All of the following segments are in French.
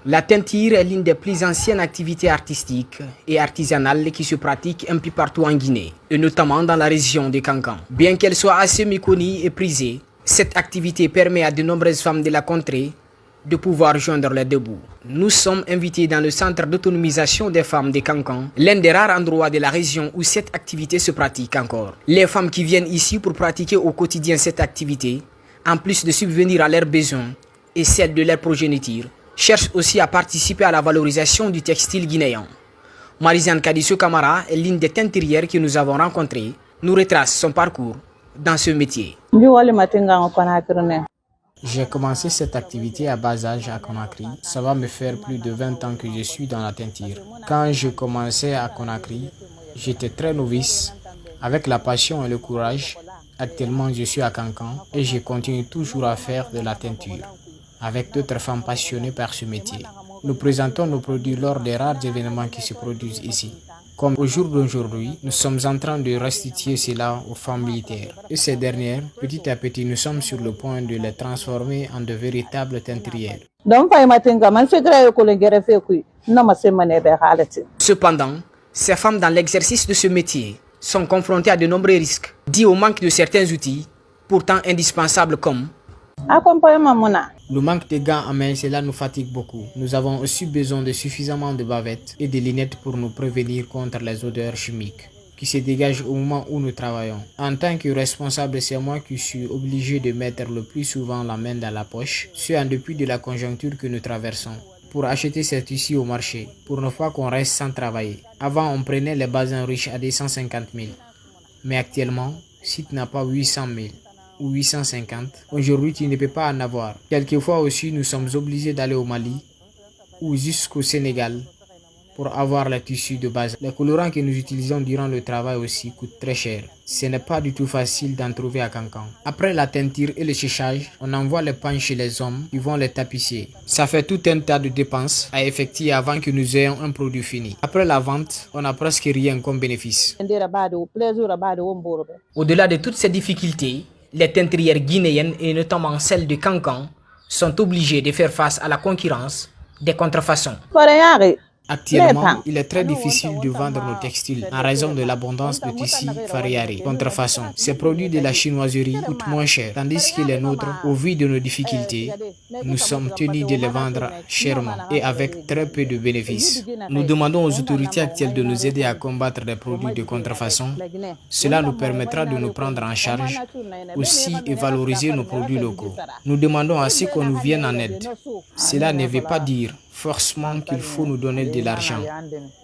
La teinture est l'une des plus anciennes activités artistiques et artisanales qui se pratiquent un peu partout en Guinée, et notamment dans la région de Kankan. Bien qu'elle soit assez méconnue et prisée, cette activité permet à de nombreuses femmes de la contrée de pouvoir joindre les deux bouts. Nous sommes invités dans le centre d'autonomisation des femmes de Kankan, l'un des rares endroits de la région où cette activité se pratique encore. Les femmes qui viennent ici pour pratiquer au quotidien cette activité, en plus de subvenir à leurs besoins et celles de leur progéniture, cherchent aussi à participer à la valorisation du textile guinéen. Marizane Kadisso Kamara est l'une des teinturières que nous avons rencontrées, nous retrace son parcours dans ce métier. J'ai commencé cette activité à bas âge à Conakry. Ça va me faire plus de 20 ans que je suis dans la teinture. Quand je commençais à Conakry, j'étais très novice, avec la passion et le courage. Actuellement, je suis à Kankan et je continue toujours à faire de la teinture, avec d'autres femmes passionnées par ce métier. Nous présentons nos produits lors des rares événements qui se produisent ici. Comme au jour d'aujourd'hui, nous sommes en train de restituer cela aux femmes militaires. Et ces dernières, petit à petit, nous sommes sur le point de les transformer en de véritables teinturières. Cependant, ces femmes dans l'exercice de ce métier sont confrontées à de nombreux risques, dus au manque de certains outils, pourtant indispensables comme le manque de gants à main, cela nous fatigue beaucoup. Nous avons aussi besoin de suffisamment de bavettes et de lunettes pour nous prévenir contre les odeurs chimiques qui se dégagent au moment où nous travaillons. En tant que responsable, c'est moi qui suis obligé de mettre le plus souvent la main dans la poche, ce en dépit de la conjoncture que nous traversons, pour acheter ces tissus au marché, pour ne pas qu'on reste sans travailler. Avant, on prenait les bazins riches à 250 000, mais actuellement, si tu n'as pas 800 000, ou 850, aujourd'hui tu ne peux pas en avoir. Quelquefois aussi nous sommes obligés d'aller au Mali ou jusqu'au Sénégal pour avoir les tissus de base. Les colorants que nous utilisons durant le travail aussi coûtent très cher. Ce n'est pas du tout facile d'en trouver à Kankan. Après la teinture et le séchage, on envoie les pagnes chez les hommes qui vont les tapisser. Ça fait tout un tas de dépenses à effectuer avant que nous ayons un produit fini. Après la vente, on n'a presque rien comme bénéfice. Au-delà de toutes ces difficultés, les teinturières guinéennes et notamment celles de Kankan sont obligées de faire face à la concurrence des contrefaçons. Actuellement, il est très difficile de vendre nos textiles en raison de l'abondance de tissus Fariari, contrefaçon. Ces produits de la chinoiserie coûtent moins cher, tandis que les nôtres, au vu de nos difficultés, nous sommes tenus de les vendre chèrement et avec très peu de bénéfices. Nous demandons aux autorités actuelles de nous aider à combattre les produits de contrefaçon. Cela nous permettra de nous prendre en charge aussi et valoriser nos produits locaux. Nous demandons à ce qu'on nous vienne en aide. Cela ne veut pas dire forcément qu'il faut nous donner de l'argent,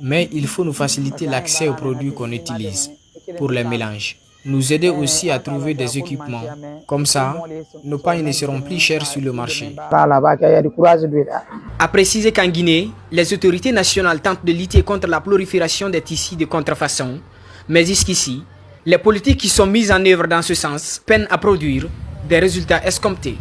mais il faut nous faciliter l'accès aux produits qu'on utilise pour les mélanges. Nous aider aussi à trouver des équipements. Comme ça, nos pagnes ne seront plus chères sur le marché. À préciser qu'en Guinée, les autorités nationales tentent de lutter contre la prolifération des tissus de contrefaçon, mais jusqu'ici, les politiques qui sont mises en œuvre dans ce sens peinent à produire des résultats escomptés.